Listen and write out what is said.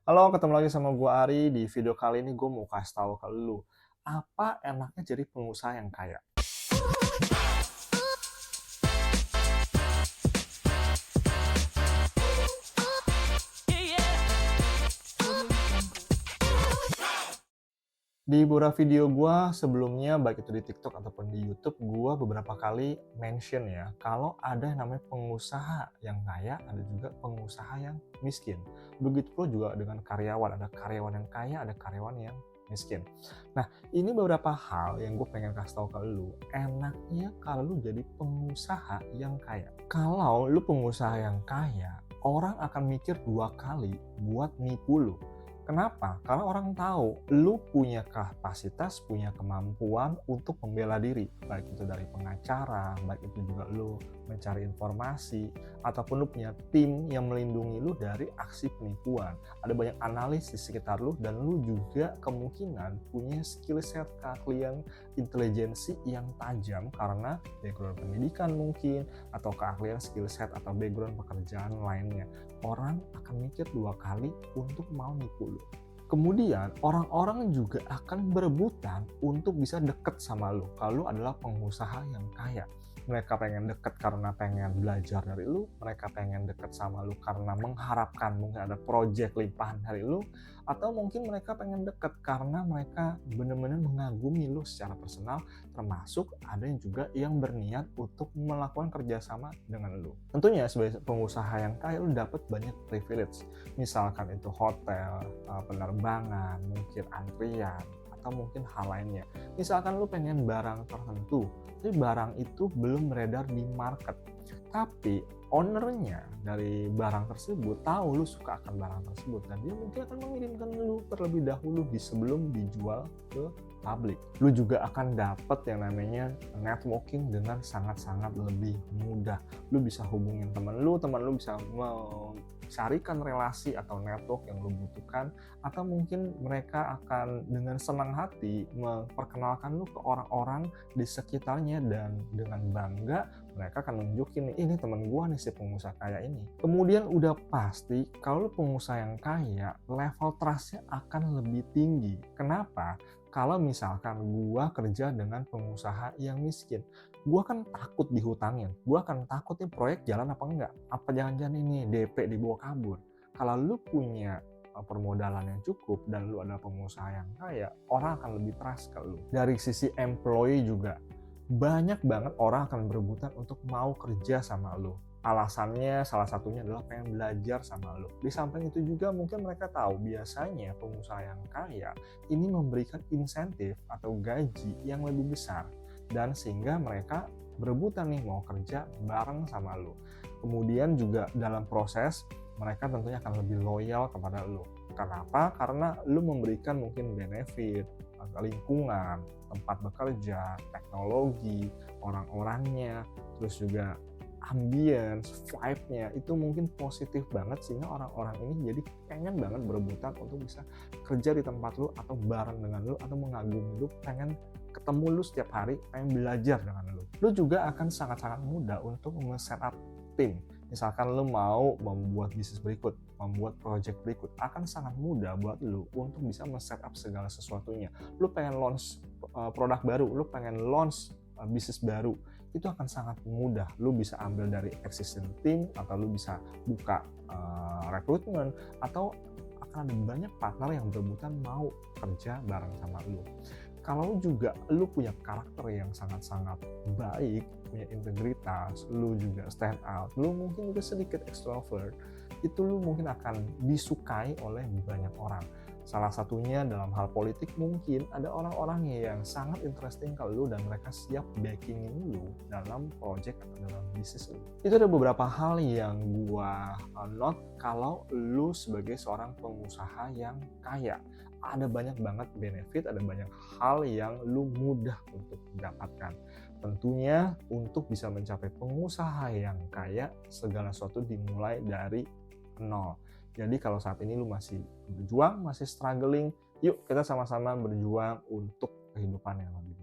Halo, ketemu lagi sama gua Ari. Di video kali ini gue mau kasih tahu ke lu, apa enaknya jadi pengusaha yang kaya? Di beberapa video gua sebelumnya, baik itu di TikTok ataupun di YouTube, gua beberapa kali mention ya, kalau ada yang namanya pengusaha yang kaya, ada juga pengusaha yang miskin. Begitu pula juga dengan karyawan, ada karyawan yang kaya, ada karyawan yang miskin. Nah, ini beberapa hal yang gue pengen kasih tahu ke lu. Enaknya kalau lu jadi pengusaha yang kaya. Kalau lu pengusaha yang kaya, orang akan mikir 2 kali buat nipu lu. Kenapa? Karena orang tahu lu punya kapasitas, punya kemampuan untuk membela diri. Baik itu dari pengacara, baik itu juga lu mencari informasi, ataupun lu punya tim yang melindungi lu dari aksi penipuan. Ada banyak analis di sekitar lu, dan lu juga kemungkinan punya skill set, keahlian, intelijensi yang tajam karena background pendidikan mungkin, atau keahlian skill set atau background pekerjaan lainnya. Orang akan mikir 2 kali untuk mau nipu lu. Kemudian orang-orang juga akan berebutan untuk bisa deket sama lu kalau lu adalah pengusaha yang kaya. Mereka pengen deket karena pengen belajar dari lu, mereka pengen deket sama lu karena mengharapkan mungkin ada project limpahan dari lu, atau mungkin mereka pengen deket karena mereka benar-benar mengagumi lu secara personal, termasuk ada yang juga yang berniat untuk melakukan kerjasama dengan lu. Tentunya sebagai pengusaha yang kaya, lu dapat banyak privilege, misalkan itu hotel, penerbangan, mungkin antrian, atau mungkin hal lainnya. Misalkan lu pengen barang tertentu, tapi barang itu belum beredar di market, tapi ownernya dari barang tersebut tahu lu suka akan barang tersebut, dan dia mungkin akan mengirimkan lu terlebih dahulu sebelum dijual ke publik. Lu juga akan dapat yang namanya networking dengan sangat-sangat lebih mudah. Lu bisa hubungin teman lu bisa carikan relasi atau network yang lu butuhkan, atau mungkin mereka akan dengan senang hati memperkenalkan lu ke orang-orang di sekitarnya, dan dengan bangga mereka akan nunjukin nih, ini teman gua nih si pengusaha kaya ini. Kemudian udah pasti kalau lu pengusaha yang kaya, level trust-nya akan lebih tinggi. Kenapa? Kalau misalkan gua kerja dengan pengusaha yang miskin, gua kan takut dihutangin, gua kan takut nih proyek jalan apa enggak, apa jangan-jangan ini DP dibawa kabur. Kalau lu punya permodalan yang cukup dan lu adalah pengusaha yang kaya, orang akan lebih trust ke lu. Dari sisi employee juga, banyak banget orang akan berebutan untuk mau kerja sama lu. Alasannya salah satunya adalah pengen belajar sama lo. Di samping itu juga mungkin mereka tahu biasanya pengusaha yang kaya ini memberikan insentif atau gaji yang lebih besar, dan sehingga mereka berebutan nih mau kerja bareng sama lo. Kemudian juga dalam proses mereka tentunya akan lebih loyal kepada lo. Kenapa? Karena lo memberikan mungkin benefit, lingkungan, tempat bekerja, teknologi, orang-orangnya, terus juga ambience, vibe-nya itu mungkin positif banget, sehingga orang-orang ini jadi pengen banget berebutan untuk bisa kerja di tempat lu, atau bareng dengan lu, atau mengagumi lu, pengen ketemu lu setiap hari, pengen belajar dengan lu. Lu juga akan sangat-sangat mudah untuk nge-setup tim. Misalkan lu mau membuat bisnis berikut, membuat project berikut, akan sangat mudah buat lu untuk bisa nge-setup segala sesuatunya. Lu pengen launch produk baru, lu pengen launch bisnis baru, itu akan sangat mudah. Lu bisa ambil dari existing team, atau lu bisa buka rekrutmen, atau akan ada banyak partner yang berebutan mau kerja bareng sama lu. Kalau juga lu punya karakter yang sangat-sangat baik, punya integritas, lu juga stand out, lu mungkin juga sedikit extrovert, itu lu mungkin akan disukai oleh banyak orang. Salah satunya dalam hal politik, mungkin ada orang-orang yang sangat interesting ke lu dan mereka siap backingin lu dalam project atau dalam bisnis lu. Itu ada beberapa hal yang gua note kalau lu sebagai seorang pengusaha yang kaya. Ada banyak banget benefit, ada banyak hal yang lu mudah untuk dapatkan. Tentunya untuk bisa mencapai pengusaha yang kaya, segala sesuatu dimulai dari nol. Jadi kalau saat ini lu masih berjuang, masih struggling, yuk kita sama-sama berjuang untuk kehidupan yang lebih baik.